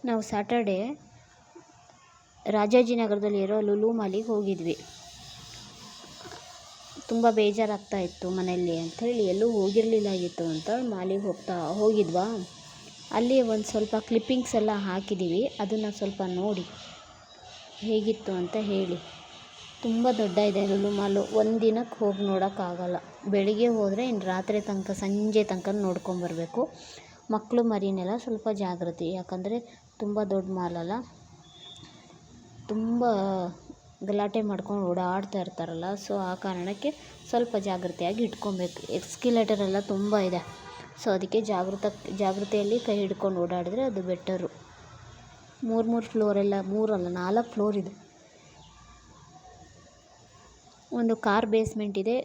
ನಾವು ಸ್ಯಾಟರ್ಡೇ ರಾಜಾಜಿನಗರದಲ್ಲಿರೋ ಲುಲು ಮಾಲಿಗೆ ಹೋಗಿದ್ವಿ. ತುಂಬ ಬೇಜಾರಾಗ್ತಾ ಇತ್ತು ಮನೆಯಲ್ಲಿ ಅಂಥೇಳಿ ಎಲ್ಲೂ ಹೋಗಿರಲಿಲ್ಲಾಗಿತ್ತು ಅಂತ ಮಾಲಿಗೆ ಹೋಗಿದ್ವಾ. ಅಲ್ಲಿ ಒಂದು ಸ್ವಲ್ಪ ಕ್ಲಿಪ್ಪಿಂಗ್ಸ್ ಎಲ್ಲ ಹಾಕಿದ್ದೀವಿ, ಅದನ್ನು ಸ್ವಲ್ಪ ನೋಡಿ ಹೇಗಿತ್ತು ಅಂತ ಹೇಳಿ. ತುಂಬ ದೊಡ್ಡ ಇದೆ ಲುಲು ಮಾಲು. ಒಂದು ದಿನಕ್ಕೆ ಹೋಗಿ ನೋಡೋಕ್ಕಾಗಲ್ಲ. ಬೆಳಿಗ್ಗೆ ಹೋದರೆ ಇನ್ನು ರಾತ್ರಿ ತನಕ, ಸಂಜೆ ತನಕ ನೋಡ್ಕೊಂಬರ್ಬೇಕು. ಮಕ್ಕಳು ಮರಿನೆಲ್ಲ ಸ್ವಲ್ಪ ಜಾಗೃತಿ, ಯಾಕಂದರೆ ತುಂಬ ದೊಡ್ಡ ಮಾಲಲ್ಲ, ತುಂಬ ಗಲಾಟೆ ಮಾಡ್ಕೊಂಡು ಓಡಾಡ್ತಾ ಇರ್ತಾರಲ್ಲ, ಸೊ ಆ ಕಾರಣಕ್ಕೆ ಸ್ವಲ್ಪ ಜಾಗೃತಿಯಾಗಿ ಇಟ್ಕೊಬೇಕು. ಎಸ್ಕಲೇಟರ್ ಎಲ್ಲ ತುಂಬ ಇದೆ, ಸೊ ಅದಕ್ಕೆ ಜಾಗೃತೆಯಲ್ಲಿ ಕೈ ಹಿಡ್ಕೊಂಡು ಓಡಾಡಿದ್ರೆ ಅದು ಬೆಟರು. 3 ಫ್ಲೋರೆಲ್ಲ, 3 ಅಲ್ಲ 4 ಫ್ಲೋರ್ ಇದೆ. ಒಂದು ಕಾರ್ ಬೇಸ್ಮೆಂಟ್ ಇದೆ,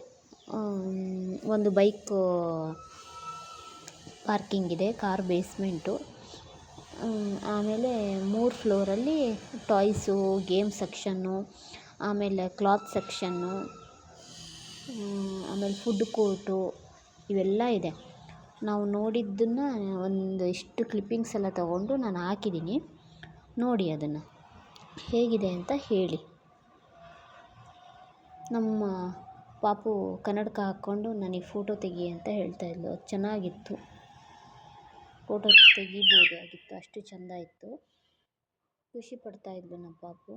ಒಂದು ಬೈಕ್ ಪಾರ್ಕಿಂಗ್ ಇದೆ, ಕಾರ್ ಬೇಸ್ಮೆಂಟು. ಆಮೇಲೆ 3 ಫ್ಲೋರಲ್ಲಿ ಟಾಯ್ಸು, ಗೇಮ್ ಸೆಕ್ಷನ್ನು, ಆಮೇಲೆ ಕ್ಲಾತ್ ಸೆಕ್ಷನ್ನು, ಆಮೇಲೆ ಫುಡ್ ಕೋರ್ಟು ಇವೆಲ್ಲ ಇದೆ. ನಾವು ನೋಡಿದ್ದನ್ನು ಒಂದು ಇಷ್ಟು ಕ್ಲಿಪ್ಪಿಂಗ್ಸ್ ಎಲ್ಲ ತೊಗೊಂಡು ನಾನು ಹಾಕಿದ್ದೀನಿ, ನೋಡಿ ಅದನ್ನು ಹೇಗಿದೆ ಅಂತ ಹೇಳಿ. ನಮ್ಮ ಪಾಪು ಕನ್ನಡಕ ಹಾಕ್ಕೊಂಡು ನನಗೆ ಫೋಟೋ ತೆಗಿ ಅಂತ ಹೇಳ್ತಾಯಿದ್ಲು. ಚೆನ್ನಾಗಿತ್ತು, ಫೋಟೋ ತೆಗಿಬೋದಾಗಿತ್ತು, ಅಷ್ಟು ಚೆಂದ ಇತ್ತು. ಖುಷಿ ಪಡ್ತಾಯಿದ್ಲು ನಮ್ಮ ಪಾಪು.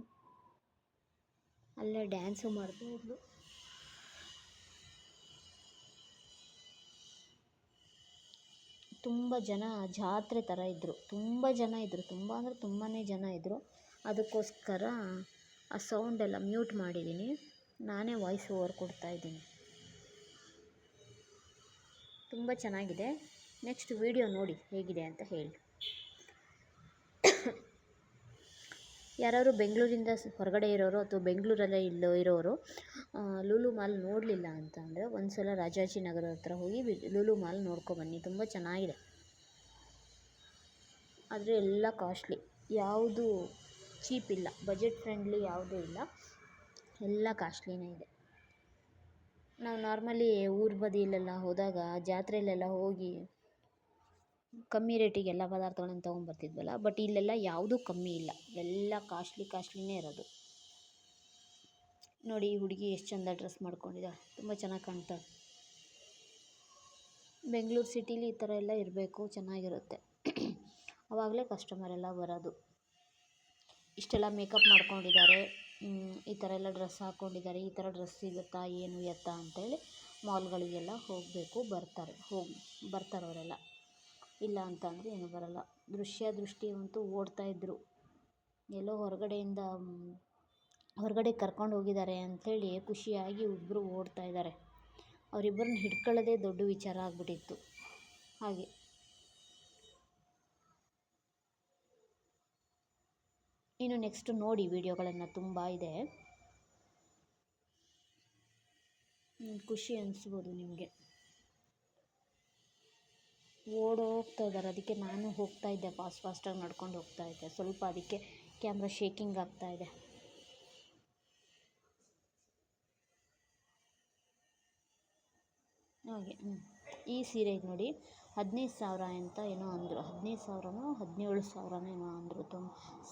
ಅಲ್ಲೇ ಡ್ಯಾನ್ಸು ಮಾಡ್ತಾಯಿದ್ಲು. ತುಂಬ ಜನ ಜಾತ್ರೆ ಥರ ಇದ್ದರು, ತುಂಬ ಜನ ಇದ್ದರು, ತುಂಬ ಅಂದರೆ ತುಂಬಾ ಜನ ಇದ್ದರು. ಅದಕ್ಕೋಸ್ಕರ ಆ ಸೌಂಡೆಲ್ಲ ಮ್ಯೂಟ್ ಮಾಡಿದ್ದೀನಿ, ನಾನೇ ವಾಯ್ಸ್ ಓವರ್ ಕೊಡ್ತಾಯಿದ್ದೀನಿ. ತುಂಬ ಚೆನ್ನಾಗಿದೆ. ನೆಕ್ಸ್ಟ್ ವಿಡಿಯೋ ನೋಡಿ ಹೇಗಿದೆ ಅಂತ ಹೇಳಿ. ಯಾರಾದ್ರು ಬೆಂಗಳೂರಿಂದ ಹೊರಗಡೆ ಇರೋರು ಅಥವಾ ಬೆಂಗಳೂರಲ್ಲೇ ಇರೋರು ಲುಲು ಮಾಲ್ ನೋಡಲಿಲ್ಲ ಅಂತಂದರೆ ಒಂದು ಸಲ ರಾಜಾಜಿನಗರ ಹತ್ರ ಹೋಗಿ ಲುಲು ಮಾಲ್ ನೋಡ್ಕೊಬನ್ನಿ, ತುಂಬ ಚೆನ್ನಾಗಿದೆ. ಆದರೆ ಎಲ್ಲ ಕಾಸ್ಟ್ಲಿ, ಯಾವುದು ಚೀಪ್ ಇಲ್ಲ, ಬಜೆಟ್ ಫ್ರೆಂಡ್ಲಿ ಯಾವುದೂ ಇಲ್ಲ, ಎಲ್ಲ ಕಾಸ್ಟ್ಲಿನೇ ಇದೆ. ನಾವು ನಾರ್ಮಲಿ ಊರ ಬದಿಯಲ್ಲೆಲ್ಲ ಹೋದಾಗ, ಜಾತ್ರೆಯಲ್ಲೆಲ್ಲ ಹೋಗಿ ಕಮ್ಮಿ ರೇಟಿಗೆಲ್ಲ ಪದಾರ್ಥಗಳನ್ನು ತೊಗೊಂಬರ್ತಿದ್ವಲ್ಲ, ಬಟ್ ಇಲ್ಲೆಲ್ಲ ಯಾವುದೂ ಕಮ್ಮಿ ಇಲ್ಲ, ಎಲ್ಲ ಕಾಸ್ಟ್ಲಿನೇ ಇರೋದು. ನೋಡಿ ಈ ಹುಡುಗಿ ಎಷ್ಟು ಚೆಂದ ಡ್ರೆಸ್ ಮಾಡ್ಕೊಂಡಿದ್ದಾಳೆ, ತುಂಬ ಚೆನ್ನಾಗಿ ಕಾಣ್ತಾಳೆ. ಬೆಂಗಳೂರು ಸಿಟಿಲಿ ಈ ಥರ ಎಲ್ಲ ಇರಬೇಕು, ಚೆನ್ನಾಗಿರುತ್ತೆ. ಆವಾಗಲೇ ಕಸ್ಟಮರ್ ಎಲ್ಲ ಬರೋದು. ಇಷ್ಟೆಲ್ಲ ಮೇಕಪ್ ಮಾಡ್ಕೊಂಡಿದ್ದಾರೆ, ಈ ಥರ ಎಲ್ಲ ಡ್ರೆಸ್ ಹಾಕ್ಕೊಂಡಿದ್ದಾರೆ, ಈ ಥರ ಡ್ರೆಸ್ ಸಿಗುತ್ತಾ ಏನು ಎತ್ತ ಅಂತೇಳಿ ಮಾಲ್ಗಳಿಗೆಲ್ಲ ಹೋಗಬೇಕು, ಬರ್ತಾರೆ ಅವರೆಲ್ಲ. ಇಲ್ಲ ಅಂತಂದರೆ ಏನು ಬರಲ್ಲ. ದೃಷ್ಟಿಯಂತೂ ಓಡ್ತಾಯಿದ್ರು. ಎಲ್ಲೋ ಹೊರಗಡೆ ಕರ್ಕೊಂಡು ಹೋಗಿದ್ದಾರೆ ಅಂಥೇಳಿ ಖುಷಿಯಾಗಿ ಇಬ್ಬರು ಓಡ್ತಾಯಿದ್ದಾರೆ. ಅವರಿಬ್ಬರನ್ನ ಹಿಡ್ಕೊಳ್ಳೋದೇ ದೊಡ್ಡ ವಿಚಾರ ಆಗಿಬಿಟ್ಟಿತ್ತು. ಹಾಗೆ ಇನ್ನು ನೆಕ್ಸ್ಟ್ ನೋಡಿ ವಿಡಿಯೋಗಳನ್ನು, ತುಂಬ ಇದೆ, ಖುಷಿ ಅನಿಸ್ಬೋದು ನಿಮಗೆ. ಓಡೋಗ್ತಾ ಇದ್ದಾರೆ, ಅದಕ್ಕೆ ನಾನು ಹೋಗ್ತಾಯಿದ್ದೆ, ಫಾಸ್ಟಾಗಿ ನಡ್ಕೊಂಡು ಹೋಗ್ತಾಯಿದ್ದೆ, ಸ್ವಲ್ಪ ಅದಕ್ಕೆ ಕ್ಯಾಮ್ರಾ ಶೇಕಿಂಗ್ ಆಗ್ತಾಯಿದೆ. ಹಾಗೆ ಈ ಸೀರೆ ನೋಡಿ 15,000 ಅಂತ ಏನೋ ಅಂದರು, 15,000ನೋ 17,000ನೋ ಏನೋ ಅಂದರು.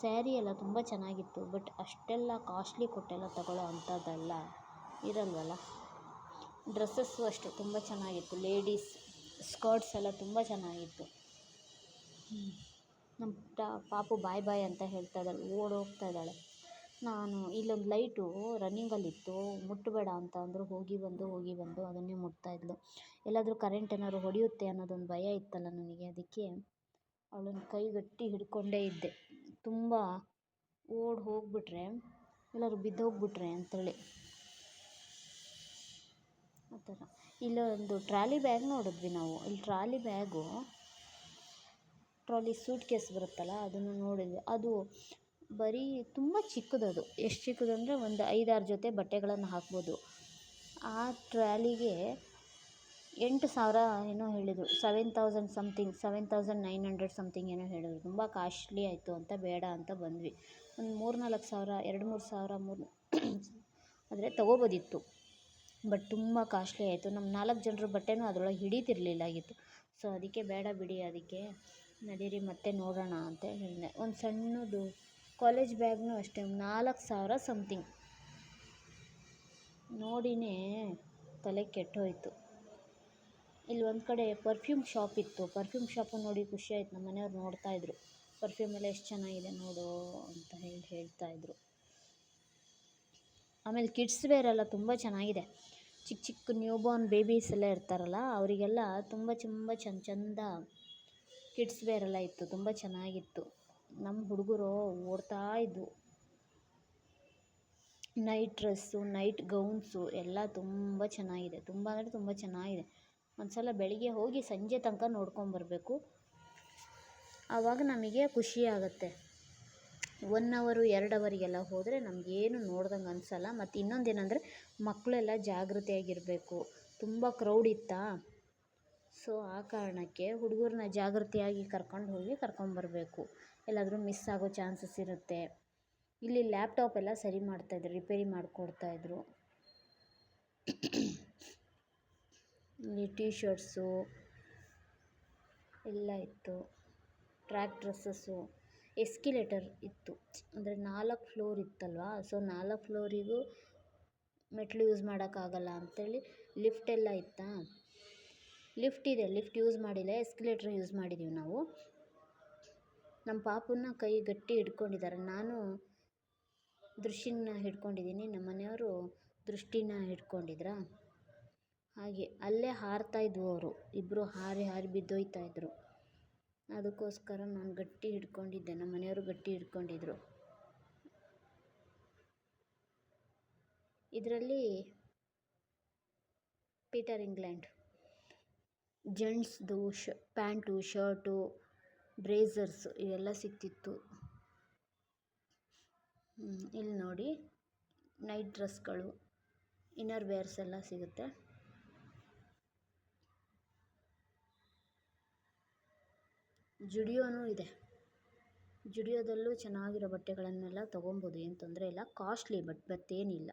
ಸ್ಯಾರಿ ಎಲ್ಲ ತುಂಬ ಚೆನ್ನಾಗಿತ್ತು, ಬಟ್ ಅಷ್ಟೆಲ್ಲ ಕಾಸ್ಟ್ಲಿ ಕೊಟ್ಟೆಲ್ಲ ತಗೊಳ್ಳೋ ಅಂಥದ್ದೆಲ್ಲ ಇರಲ್ವಲ್ಲ. ಡ್ರೆಸ್ಸಸ್ಸು ಅಷ್ಟೇ ತುಂಬ ಚೆನ್ನಾಗಿತ್ತು, ಲೇಡೀಸ್ ಸ್ಕರ್ಟ್ಸ್ ಎಲ್ಲ ತುಂಬ ಚೆನ್ನಾಗಿತ್ತು. ನಮ್ಮ ಪಾಪು ಬಾಯ್ ಅಂತ ಹೇಳ್ತಾ ಇದ್ದಾಳೆ, ಓಡೋಗ್ತಾ ಇದ್ದಾಳೆ. ನಾನು ಇಲ್ಲೊಂದು ಲೈಟು ರನ್ನಿಂಗಲ್ಲಿತ್ತು, ಮುಟ್ಟಬೇಡ ಅಂತ ಅಂದರು, ಹೋಗಿ ಬಂದು ಅದನ್ನೇ ಮುಟ್ತಾಯಿದ್ಲು. ಎಲ್ಲಾದರೂ ಕರೆಂಟ್ ಏನಾದ್ರು ಹೊಡೆಯುತ್ತೆ ಅನ್ನೋದೊಂದು ಭಯ ಇತ್ತಲ್ಲ ನನಗೆ, ಅದಕ್ಕೆ ಅವಳನ್ನು ಕೈ ಗಟ್ಟಿ ಹಿಡ್ಕೊಂಡೇ ಇದ್ದೆ. ತುಂಬ ಹೋಗ್ಬಿಟ್ರೆ, ಎಲ್ಲರೂ ಬಿದ್ದೋಗ್ಬಿಟ್ರೆ ಅಂತೇಳಿ ಆ ಥರ. ಇಲ್ಲೊಂದು ಟ್ರಾಲಿ ಬ್ಯಾಗ್ ನೋಡಿದ್ವಿ ನಾವು. ಇಲ್ಲಿ ಟ್ರಾಲಿ ಸೂಟ್ ಕೇಸ್ ಬರುತ್ತಲ್ಲ, ಅದನ್ನು ನೋಡಿದ್ವಿ. ಅದು ಬರೀ ತುಂಬ ಚಿಕ್ಕದದು, ಎಷ್ಟು ಚಿಕ್ಕದಂದರೆ ಒಂದು 5-6 ಜೊತೆ ಬಟ್ಟೆಗಳನ್ನು ಹಾಕ್ಬೋದು. ಆ ಟ್ರಾಲಿಗೆ 8,000 ಏನೋ ಹೇಳಿದರು, 7,000 ಸಮಥಿಂಗ್, 7,900 ಸಮಥಿಂಗ್ ಏನೋ ಹೇಳಿದ್ರು. ತುಂಬ ಕಾಸ್ಟ್ಲಿ ಆಯಿತು ಅಂತ ಬೇಡ ಅಂತ ಬಂದ್ವಿ. ಒಂದು 3-4 ಸಾವಿರ, 2-3 ಸಾವಿರ ಆದರೆ ತೊಗೋಬೋದಿತ್ತು, ಬಟ್ ತುಂಬ ಕಾಸ್ಟ್ಲಿ ಆಯಿತು. ನಮ್ಮ 4 ಜನರ ಬಟ್ಟೆನೂ ಅದರೊಳಗೆ ಹಿಡಿತಿರ್ಲಿಲ್ಲಾಗಿತ್ತು. ಸೊ ಅದಕ್ಕೆ ಬೇಡ ಬಿಡಿ, ಅದಕ್ಕೆ ನಡೀರಿ ಮತ್ತೆ ನೋಡೋಣ ಅಂತ ಹೇಳಿದೆ. ಒಂದು ಸಣ್ಣದು ಕಾಲೇಜ್ ಬ್ಯಾಗ್ನೂ ಅಷ್ಟೇ 4,000 ಸಮಥಿಂಗ್. ನೋಡಿನೇ ತಲೆ ಕೆಟ್ಟೋಯ್ತು. ಇಲ್ಲಿ ಒಂದು ಕಡೆ ಪರ್ಫ್ಯೂಮ್ ಶಾಪ್ ಇತ್ತು. ಪರ್ಫ್ಯೂಮ್ ಶಾಪು ನೋಡಿ ಖುಷಿ ಆಯ್ತು. ನಮ್ಮ ಮನೆಯವ್ರು ನೋಡ್ತಾಯಿದ್ರು, ಪರ್ಫ್ಯೂಮ್ ಎಲ್ಲ ಎಷ್ಟು ಚೆನ್ನಾಗಿದೆ ನೋಡು ಅಂತ ಹೇಳ್ತಾಯಿದ್ರು. ಆಮೇಲೆ ಕಿಡ್ಸ್ ವೇರ್ ಎಲ್ಲ ತುಂಬ ಚೆನ್ನಾಗಿದೆ. ಚಿಕ್ಕ ಚಿಕ್ಕ ನ್ಯೂ ಬಾರ್ನ್ ಬೇಬೀಸ್ ಎಲ್ಲ ಇರ್ತಾರಲ್ಲ, ಅವರಿಗೆಲ್ಲ ತುಂಬ ಚಂದ ಕಿಡ್ಸ್ ವೇರ್ ಎಲ್ಲ ಇತ್ತು. ತುಂಬ ಚೆನ್ನಾಗಿತ್ತು. ನಮ್ಮ ಹುಡುಗರು ಓಡ್ತಾ ಇದ್ವು. ನೈಟ್ ಡ್ರೆಸ್ಸು, ನೈಟ್ ಗೌನ್ಸು ಎಲ್ಲ ತುಂಬ ಚೆನ್ನಾಗಿದೆ. ತುಂಬ ಅಂದರೆ ತುಂಬ ಚೆನ್ನಾಗಿದೆ. ಒಂದು ಸಲ ಬೆಳಿಗ್ಗೆ ಹೋಗಿ ಸಂಜೆ ತನಕ ನೋಡ್ಕೊಂಬರ್ಬೇಕು. ಆವಾಗ ನಮಗೆ ಖುಷಿ ಆಗುತ್ತೆ. 1 ಅವರು 2 ಅವರಿಗೆಲ್ಲ ಹೋದರೆ ನಮಗೇನು ನೋಡ್ದಂಗೆ ಅನಿಸಲ್ಲ. ಮತ್ತು ಇನ್ನೊಂದೇನೆಂದರೆ ಮಕ್ಕಳೆಲ್ಲ ಜಾಗೃತಿಯಾಗಿರಬೇಕು. ತುಂಬ ಕ್ರೌಡ್ ಇತ್ತಾ, ಸೊ ಆ ಕಾರಣಕ್ಕೆ ಹುಡುಗರನ್ನ ಜಾಗೃತಿಯಾಗಿ ಕರ್ಕೊಂಬರ್ಬೇಕು. ಎಲ್ಲಾದರೂ ಮಿಸ್ ಆಗೋ ಚಾನ್ಸಸ್ ಇರುತ್ತೆ. ಇಲ್ಲಿ ಲ್ಯಾಪ್ಟಾಪ್ ಎಲ್ಲ ಸರಿ ಮಾಡ್ತಾಯಿದ್ರು, ರಿಪೇರಿ ಮಾಡಿಕೊಡ್ತಾಯಿದ್ರು. ಇಲ್ಲಿ ಟೀ ಶರ್ಟ್ಸು ಎಲ್ಲ ಇತ್ತು. ಟ್ರ್ಯಾಕ್ ಡ್ರೆಸ್ಸಸ್ಸು, ಎಸ್ಕಿಲೇಟರ್ ಇತ್ತು. ಅಂದರೆ 4 ಫ್ಲೋರ್ ಇತ್ತಲ್ವ, ಸೊ 4 ಫ್ಲೋರಿಗೂ ಮೆಟ್ಲು ಯೂಸ್ ಮಾಡೋಕ್ಕಾಗಲ್ಲ ಅಂಥೇಳಿ ಲಿಫ್ಟ್ ಎಲ್ಲ ಇತ್ತಾ. ಲಿಫ್ಟ್ ಇದೆ, ಲಿಫ್ಟ್ ಯೂಸ್ ಮಾಡಿಲ್ಲ, ಎಸ್ಕಿಲೇಟ್ರ್ ಯೂಸ್ ಮಾಡಿದ್ದೀವಿ ನಾವು. ನಮ್ಮ ಪಾಪನ್ನ ಕೈ ಗಟ್ಟಿ ಹಿಡ್ಕೊಂಡಿದ್ದಾರೆ. ನಾನು ದೃಷ್ಟಿನ ಹಿಡ್ಕೊಂಡಿದ್ದೀನಿ, ನಮ್ಮ ಮನೆಯವರು ದೃಷ್ಟಿನ ಹಿಡ್ಕೊಂಡಿದ್ರಾ. ಹಾಗೆ ಅಲ್ಲೇ ಹಾರ್ತಾಯಿದ್ವು ಅವರು ಇಬ್ಬರು, ಹಾರಿ ಬಿದ್ದೋಯ್ತಾಯಿದ್ರು. ಅದಕ್ಕೋಸ್ಕರ ನಾನು ಗಟ್ಟಿ ಹಿಡ್ಕೊಂಡಿದ್ದೆ, ನಮ್ಮ ಮನೆಯವರು ಗಟ್ಟಿ ಹಿಡ್ಕೊಂಡಿದ್ರು. ಇದರಲ್ಲಿ ಪೀಟರ್ ಇಂಗ್ಲೆಂಡ್ ಜೆಂಟ್ಸ್ದು ಪ್ಯಾಂಟು, ಶರ್ಟು, ಬ್ರೇಸರ್ಸ್ ಇವೆಲ್ಲ ಸಿಕ್ತಿತ್ತು. ಇಲ್ಲಿ ನೋಡಿ ನೈಟ್ ಡ್ರೆಸ್ಗಳು, ಇನ್ನರ್ ವೇರ್ಸ್ ಎಲ್ಲ ಸಿಗುತ್ತೆ. ಜುಡಿಯೋನೂ ಇದೆ. ಜುಡಿಯೋದಲ್ಲೂ ಚೆನ್ನಾಗಿರೋ ಬಟ್ಟೆಗಳನ್ನೆಲ್ಲ ತೊಗೊಬೋದು, ಏನು ತೊಂದರೆ ಇಲ್ಲ. ಕಾಸ್ಟ್ಲಿ ಬಟ್ ಏನಿಲ್ಲ.